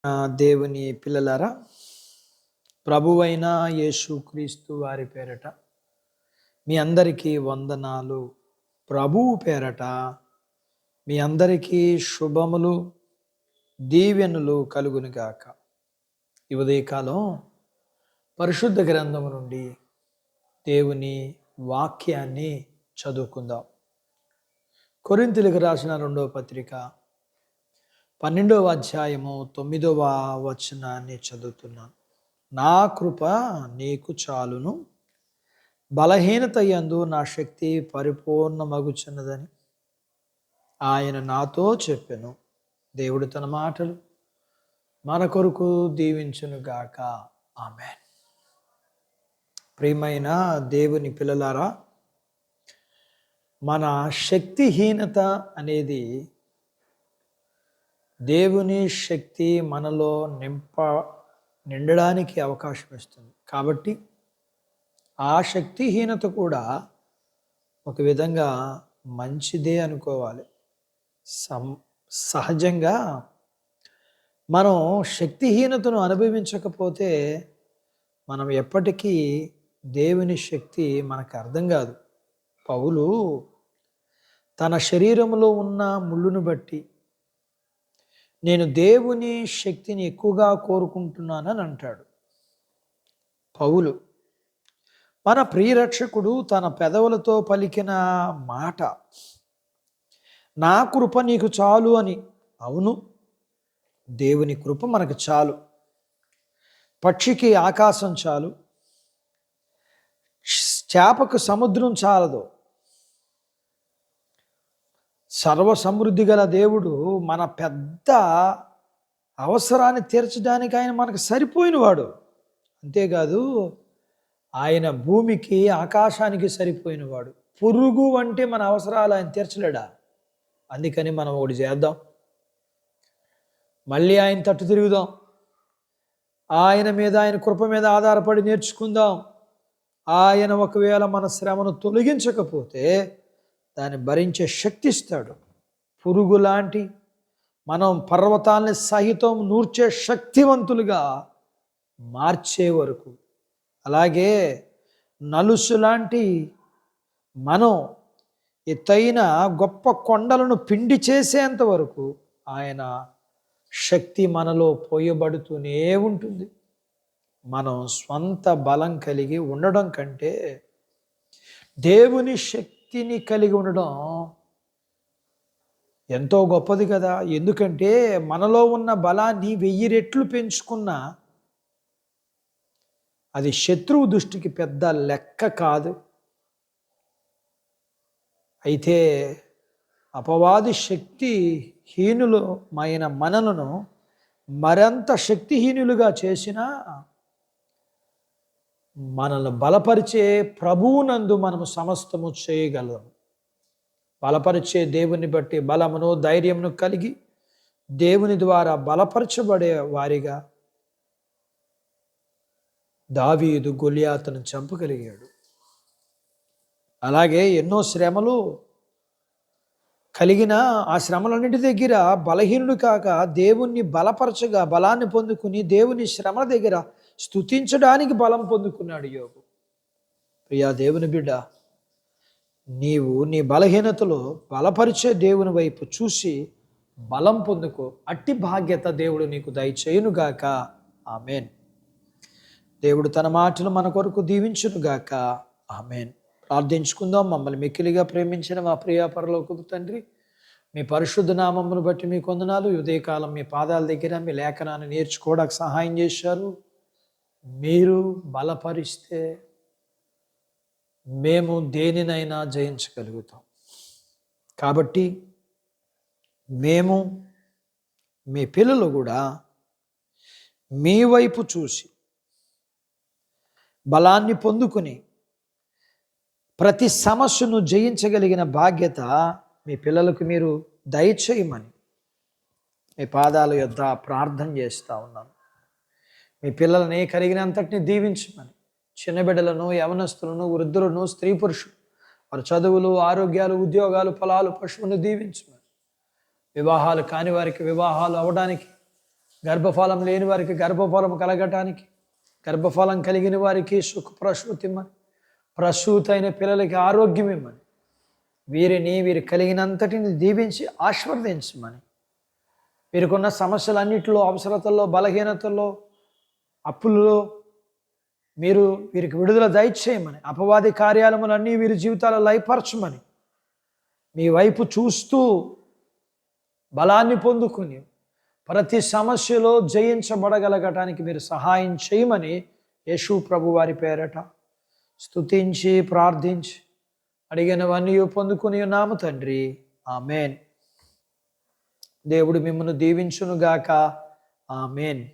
దేవుని పిల్లలారా, ప్రభువైన యేసుక్రీస్తు వారి పేరట మీ అందరికీ వందనాలు. ప్రభువు పేరట మీ అందరికీ శుభములు, దీవెనలు కలుగునుగాక. ఈ ఉదయకాలం పరిశుద్ధ గ్రంథము నుండి దేవుని వాక్యాన్ని చదువుకుందాం. కొరింథీయులకు రాసిన 2వ పత్రిక 12వ అధ్యాయము 9వ వచనాన్ని చదువుతున్నాను. నా కృప నీకు చాలును, బలహీనత యందు నా శక్తి పరిపూర్ణమగుచున్నదని ఆయన నాతో చెప్పెను. దేవుడు తన మాటలు మన కొరకు దీవించునుగాక. ఆమేన్. ప్రియమైన దేవుని పిల్లలారా, మన శక్తిహీనత అనేది దేవుని శక్తి మనలో నిండడానికి అవకాశం ఇస్తుంది. కాబట్టి ఆ శక్తిహీనత కూడా ఒక విధంగా మంచిదే అనుకోవాలి. సహజంగా మనం శక్తిహీనతను అనుభవించకపోతే మనం ఎప్పటికీ దేవుని శక్తి మనకు అర్థం కాదు. పౌలు తన శరీరంలో ఉన్న ముళ్ళును బట్టి నేను దేవుని శక్తిని ఎక్కువగా కోరుకుంటున్నానని అంటాడు. పౌలు మన ప్రియరక్షకుడు తన పెదవులతో పలికిన మాట నా కృప నీకు చాలు అని. అవును, దేవుని కృప మనకు చాలు. పక్షికి ఆకాశం చాలు, చేపకు సముద్రం చాలదు. సర్వసమృద్ధి గల దేవుడు మన పెద్ద అవసరాన్ని తీర్చడానికి ఆయన మనకు సరిపోయినవాడు. అంతేకాదు, ఆయన భూమికి ఆకాశానికి సరిపోయినవాడు. పురుగు అంటే మన అవసరాలు ఆయన తీర్చలేడా? అందుకని మనం ఒకటి చేద్దాం, మళ్ళీ ఆయన తట్టు తిరుగుదాం. ఆయన మీద, ఆయన కృప మీద ఆధారపడి నేర్చుకుందాం. ఆయన ఒకవేళ మన శ్రమను తొలగించకపోతే దాన్ని భరించే శక్తి ఇస్తాడు. పురుగు లాంటి మనం పర్వతాలని సహితం నూర్చే శక్తివంతులుగా మార్చే వరకు, అలాగే నలుసు లాంటి మనం ఎత్తైన గొప్ప కొండలను పిండి చేసేంత వరకు ఆయన శక్తి మనలో పోయబడుతూనే ఉంటుంది. మనం స్వంత బలం కలిగి ఉండడం కంటే దేవుని శక్తిని కలిగి ఉండడం ఎంతో గొప్పది కదా. ఎందుకంటే మనలో ఉన్న బలాన్ని 1000 రెట్లు పెంచుకున్నా అది శత్రువు దృష్టికి పెద్ద లెక్క కాదు. అయితే అపవాది శక్తిహీనులమైన మనలను మరింత శక్తిహీనులుగా చేసినా మనల్ని బలపరిచే ప్రభువునందు మనము సమస్తము చేయగలము. బలపరిచే దేవుని బట్టి బలమును ధైర్యమును కలిగి దేవుని ద్వారా బలపరచబడే వారిగా దావీదు గొలియాతును చంపగలిగాడు. అలాగే ఎన్నో శ్రమలు కలిగిన ఆ శ్రమలన్నింటి దగ్గర బలహీనుడు కాక దేవుణ్ణి బలపరచగా బలాన్ని పొందుకుని దేవుని శ్రమల దగ్గర స్తుతించడానికి బలం పొందుకున్నాడు యోబు. ప్రియా దేవుని బిడ్డ, నీవు నీ బలహీనతలో బలపరిచే దేవుని వైపు చూసి బలం పొందుకో. అట్టి భాగ్యత దేవుడు నీకు దయచేయునుగాక. ఆమేన్. దేవుడు తన మాటలు మన కొరకు దీవించునుగాక. ఆమేన్. ప్రార్థించుకుందాం. మమ్మల్ని మిక్కిలిగా ప్రేమించిన మా ప్రియ పరలోకపు తండ్రి, మీ పరిశుద్ధ నామమును బట్టి మీకు వందనాలు. ఉదయకాలం మీ పాదాల దగ్గర మీ లేఖనాన్ని నేర్చుకోవడానికి సహాయం చేశారు. మీరు బలపరిస్తే మేము దేనినైనా జయించగలుగుతాం. కాబట్టి మేము మీ పిల్లలు కూడా మీ వైపు చూసి బలాన్ని పొందుకుని ప్రతి సమస్యను జయించగలిగిన బాధ్యత మీ పిల్లలకు మీరు దయచేయమని మీ పాదాల యొద్ద ప్రార్థన చేస్తూ ఉన్నాను. మీ పిల్లలని కలిగినంతటిని దీవించమని, చిన్న బిడ్డలను, యవనస్తులను, వృద్ధులను, స్త్రీ పురుషులు, వారి చదువులు, ఆరోగ్యాలు, ఉద్యోగాలు, పొలాలు, పశువులను దీవించమని, వివాహాలు కాని వారికి వివాహాలు అవడానికి, గర్భఫలం లేని వారికి గర్భఫలం కలగటానికి, గర్భఫలం కలిగిన వారికి సుఖ ప్రసూతిమ్మని, ప్రసూతి అయిన పిల్లలకి ఆరోగ్యం ఇమ్మని, వీరు కలిగినంతటిని దీవించి ఆశీర్వదించమని, వీరికున్న సమస్యలన్నిటిలో, అవసరతల్లో, బలహీనతల్లో, అప్పుల్లో మీరు వీరికి విడుదల దయచేయమని, అపవాది కార్యాలములన్నీ వీరి జీవితాల్లో లయపరచమని, మీ వైపు చూస్తూ బలాన్ని పొందుకుని ప్రతి సమస్యలో జయించబడగలగటానికి మీరు సహాయం చేయమని యేసు ప్రభు వారి పేరట స్తుతించి ప్రార్థించి అడిగినవన్నీ పొందుకుని ఉన్నాము తండ్రి. ఆమెన్. దేవుడు మిమ్మల్ని దీవించునుగాక. ఆమెన్.